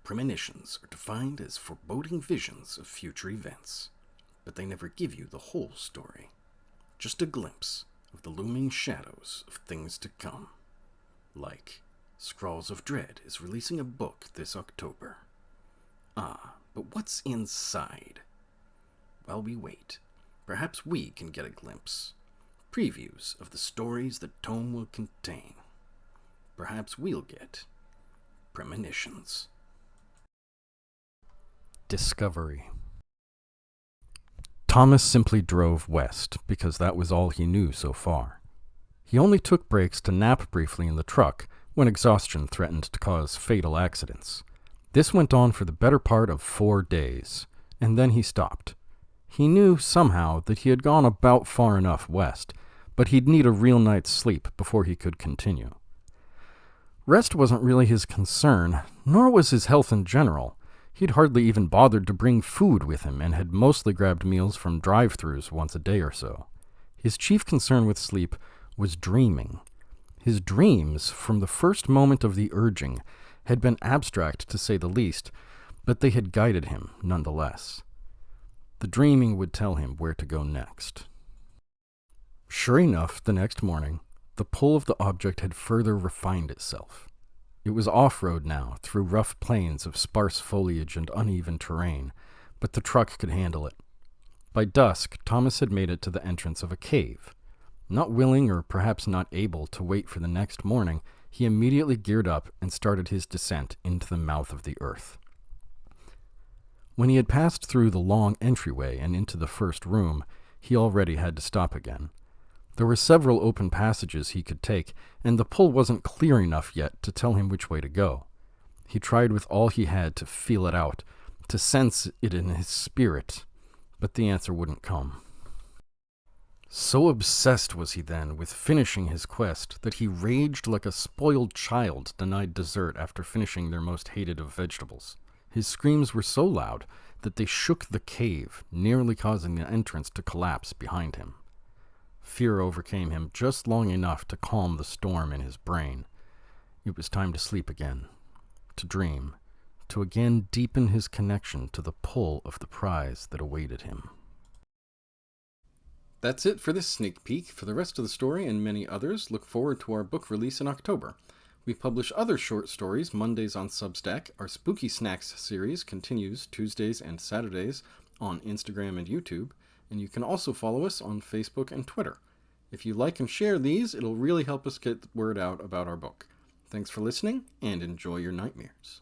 Premonitions are defined as foreboding visions of future events, but they never give you the whole story. Just a glimpse of the looming shadows of things to come. Like, Scrawls of Dread is releasing a book this October. But what's inside? While we wait, perhaps we can get a glimpse. Previews of the stories the tome will contain. Perhaps we'll get Premonitions. Discovery. Thomas simply drove west, because that was all he knew so far. He only took breaks to nap briefly in the truck when exhaustion threatened to cause fatal accidents. This went on for the better part of 4 days, and then he stopped. He knew somehow that he had gone about far enough west, but he'd need a real night's sleep before he could continue. Rest wasn't really his concern, nor was his health in general. He'd hardly even bothered to bring food with him and had mostly grabbed meals from drive-thrus once a day or so. His chief concern with sleep was dreaming. His dreams, from the first moment of the urging, had been abstract to say the least, but they had guided him nonetheless. The dreaming would tell him where to go next. Sure enough, the next morning, the pull of the object had further refined itself. It was off-road now, through rough plains of sparse foliage and uneven terrain, but the truck could handle it. By dusk, Thomas had made it to the entrance of a cave. Not willing, or perhaps not able, to wait for the next morning, he immediately geared up and started his descent into the mouth of the earth. When he had passed through the long entryway and into the first room, he already had to stop again. There were several open passages he could take, and the pull wasn't clear enough yet to tell him which way to go. He tried with all he had to feel it out, to sense it in his spirit, but the answer wouldn't come. So obsessed was he then with finishing his quest that he raged like a spoiled child denied dessert after finishing their most hated of vegetables. His screams were so loud that they shook the cave, nearly causing the entrance to collapse behind him. Fear overcame him just long enough to calm the storm in his brain. It was time to sleep again, to dream, to again deepen his connection to the pull of the prize that awaited him. That's it for this sneak peek. For the rest of the story and many others, look forward to our book release in October. We publish other short stories Mondays on Substack. Our Spooky Snacks series continues Tuesdays and Saturdays on Instagram and YouTube, and you can also follow us on Facebook and Twitter. If you like and share these, it'll really help us get the word out about our book. Thanks for listening, and enjoy your nightmares.